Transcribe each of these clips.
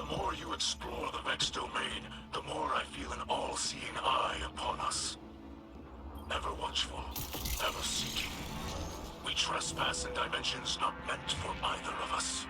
The more you explore the Vex domain, the more I feel an all-seeing eye upon us. Ever watchful, ever seeking. We trespass in dimensions not meant for either of us.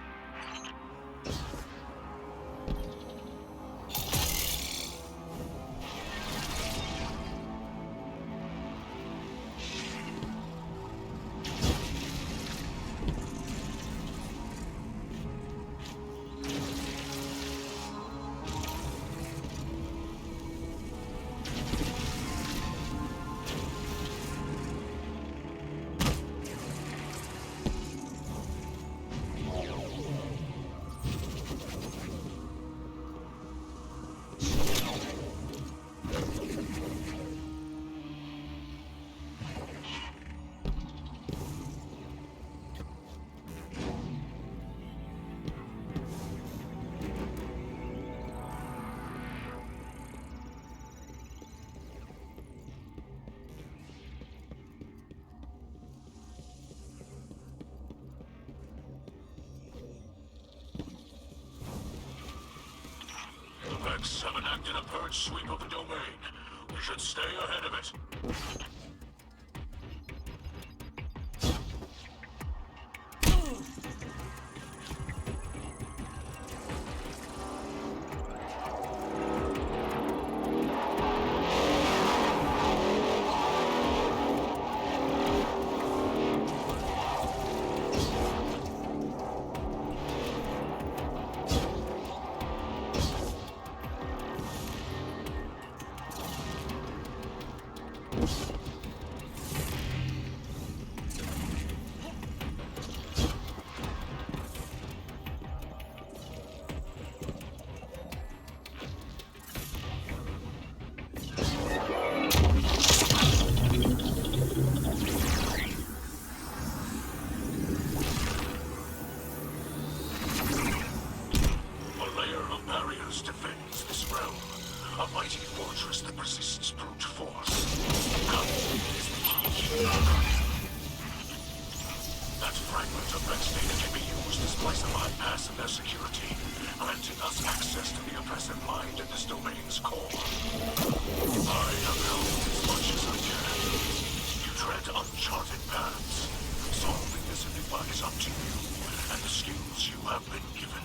Vex have enacted a purge sweep of the domain. We should stay ahead of it. A mighty fortress that resists brute force. Guns is the key. That fragment of Vex data can be used as place a bypass in their security, granting us access to the oppressive mind at this domain's core. I have helped as much as I can. You tread uncharted paths. Solving this enigma is up to you, and the skills you have been given.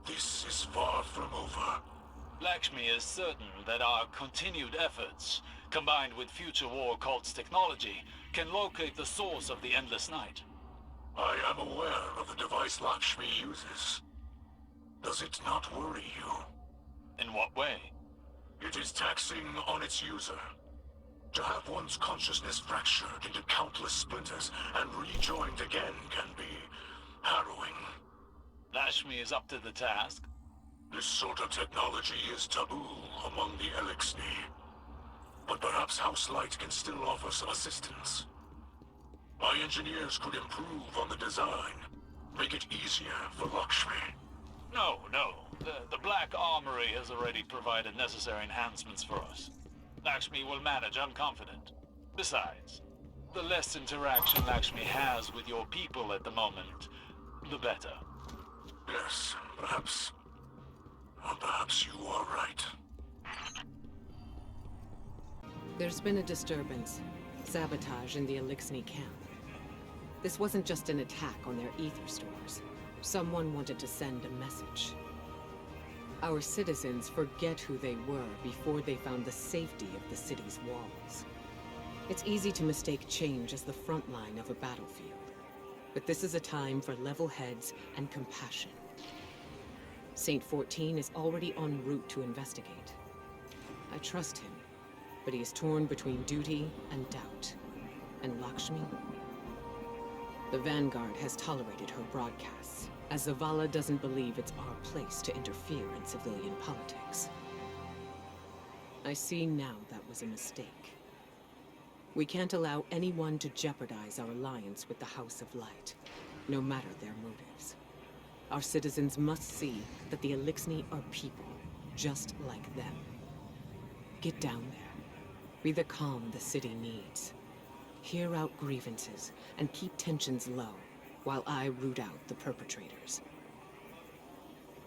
This is far from over. Lakshmi is certain that our continued efforts, combined with future war cult's technology, can locate the source of the Endless Night. I am aware of the device Lakshmi uses. Does it not worry you? In what way? It is taxing on its user. To have one's consciousness fractured into countless splinters and rejoined again can be harrowing. Lakshmi is up to the task. This sort of technology is taboo among the Elixni. But perhaps House Light can still offer some assistance. My engineers could improve on the design, make it easier for Lakshmi. No. The Black Armory has already provided necessary enhancements for us. Lakshmi will manage, I'm confident. Besides, the less interaction Lakshmi has with your people at the moment, the better. Yes, perhaps you are right. There's been a disturbance. Sabotage in the Elixni camp. This wasn't just an attack on their ether stores. Someone wanted to send a message. Our citizens forget who they were before they found the safety of the city's walls. It's easy to mistake change as the front line of a battlefield. But this is a time for level heads and compassion. Saint 14 is already en route to investigate. I trust him, but he is torn between duty and doubt. And Lakshmi? The Vanguard has tolerated her broadcasts, as Zavala doesn't believe it's our place to interfere in civilian politics. I see now that was a mistake. We can't allow anyone to jeopardize our alliance with the House of Light, no matter their motives. Our citizens must see that the Elixni are people, just like them. Get down there. Be the calm the city needs. Hear out grievances and keep tensions low while I root out the perpetrators.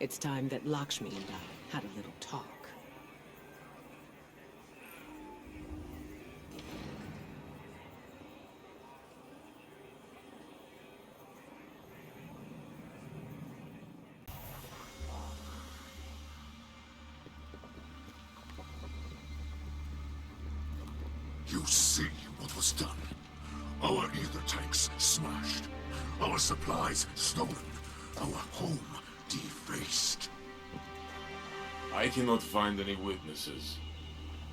It's time that Lakshmi and I had a little talk. You see what was done. Our ether tanks smashed. Our supplies stolen. Our home defaced. I cannot find any witnesses.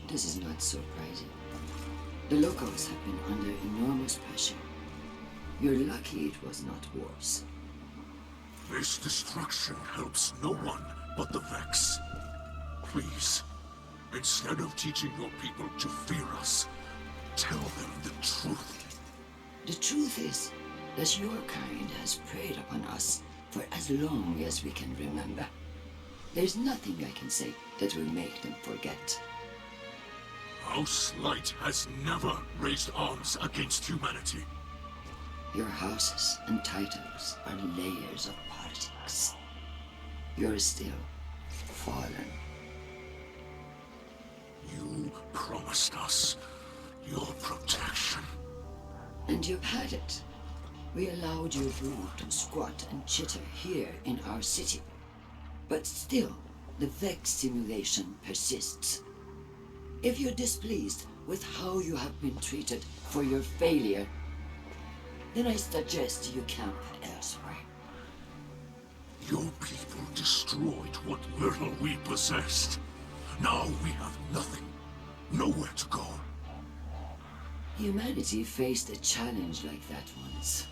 This is not surprising. The locals have been under enormous pressure. You're lucky it was not worse. This destruction helps no one but the Vex. Please, instead of teaching your people to fear us, tell them the truth. The truth is that your kind has preyed upon us for as long as we can remember. There's nothing I can say that will make them forget. House Light has never raised arms against humanity. Your houses and titles are layers of politics. You're still fallen. You promised us your protection. And you've had it. We allowed your brood to squat and chitter here in our city. But still, the Vex simulation persists. If you're displeased with how you have been treated for your failure, then I suggest you camp elsewhere. Your people destroyed what little we possessed. Now we have nothing. Nowhere to go. Humanity faced a challenge like that once.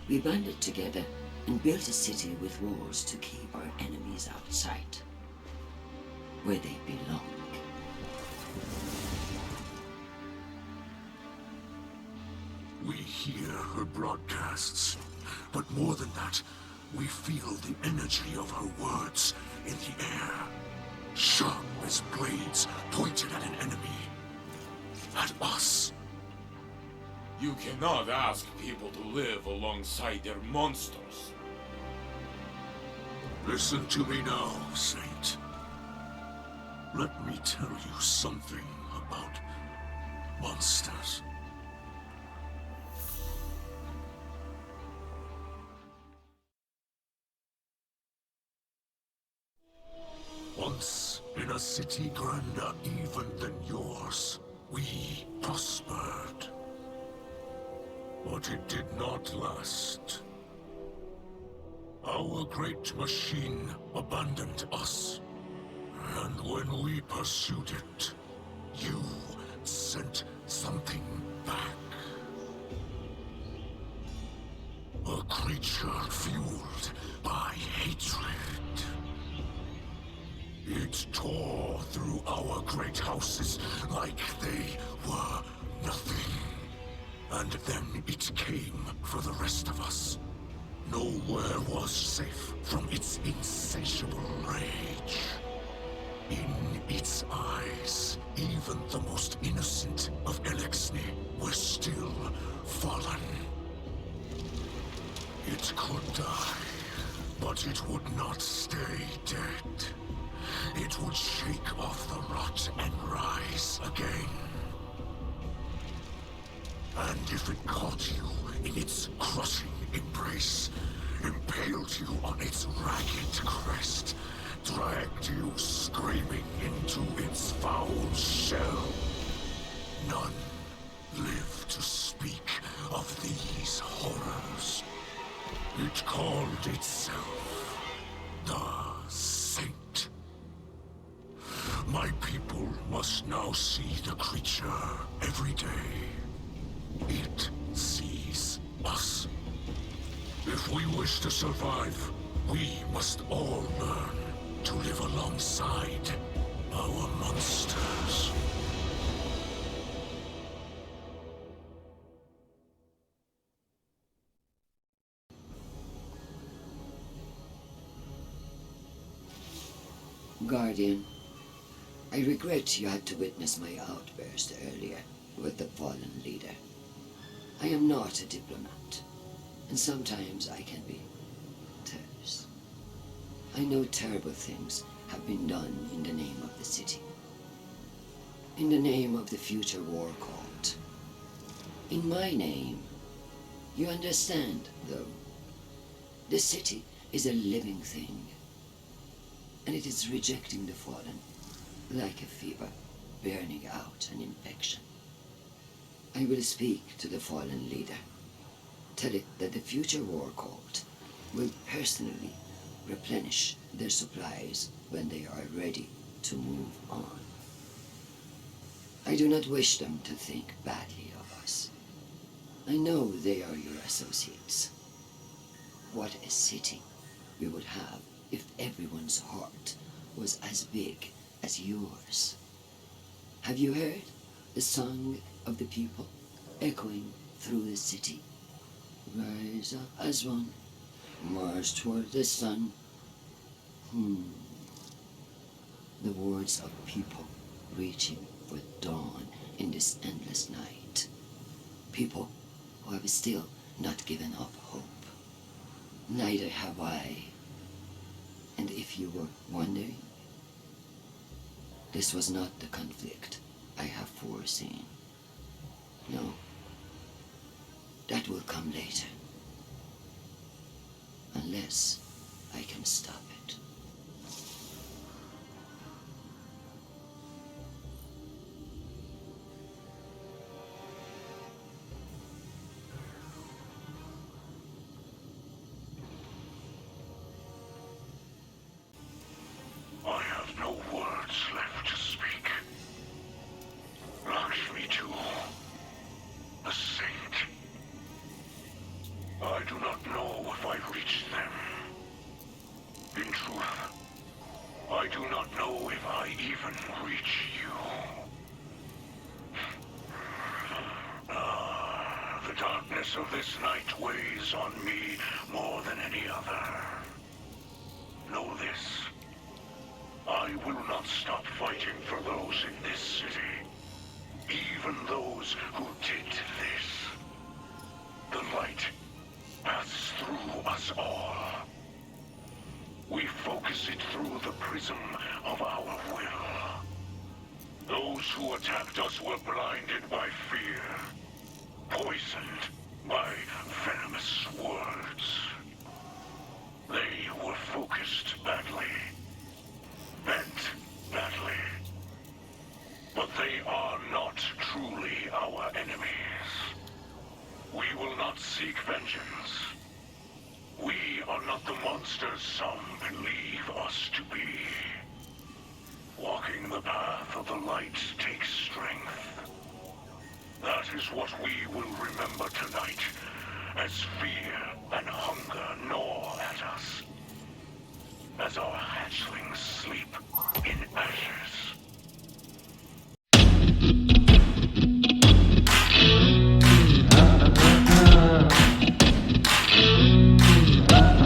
We banded together and built a city with walls to keep our enemies outside, where they belong. We hear her broadcasts, but more than that, we feel the energy of her words in the air. Sharp as blades pointed at an enemy. At us. You cannot ask people to live alongside their monsters. Listen to me now, Saint. Let me tell you something about monsters. In a city grander even than yours, we prospered. But it did not last. Our great machine abandoned us. And when we pursued it, you sent something back. A creature fueled by hatred. It tore through our great houses like they were nothing. And then it came for the rest of us. Nowhere was safe from its insatiable rage. In its eyes, even the most innocent of Elixni were still fallen. It could die, but it would not stay dead. It would shake off the rot and rise again. And if it caught you in its crushing embrace, impaled you on its ragged crest, dragged you screaming into its foul shell, none live to speak of these horrors. It called itself the Saint. My people must now see the creature every day. It sees us. If we wish to survive, we must all learn to live alongside our monsters. Guardian, I regret you had to witness my outburst earlier with the fallen leader. I am not a diplomat, and sometimes I can be terse. I know terrible things have been done in the name of the city. In the name of the future war cult. In my name. You understand, though. The city is a living thing. And it is rejecting the fallen, like a fever, burning out an infection. I will speak to the fallen leader. Tell it that the future war cult will personally replenish their supplies when they are ready to move on. I do not wish them to think badly of us. I know they are your associates. What a city we would have if everyone's heart was as big as yours. Have you heard the song of the people echoing through the city? Rise up as one, march toward the sun. The words of people reaching for dawn in this endless night. People who have still not given up hope. Neither have I. And if you were wondering, this was not the conflict I have foreseen. No, that will come later. Unless I can stop it. I have no words left to speak. Lakshmi too. A saint. I do not know if I reached them. In truth, I do not know if I even reach you. The darkness of this night weighs on me more than any other. Know this. I will not stop fighting for those in this city. Even those who did this. The light passes through us all. We focus it through the prism of our will. Those who attacked us were blinded by fear, poisoned by venomous words. They were focused badly, bent badly. vengeance. We are not the monsters some believe us to be. Walking the path of the light takes strength. That is what we will remember tonight, as fear and hunger gnaw at us. As our hatchlings sleep in ashes.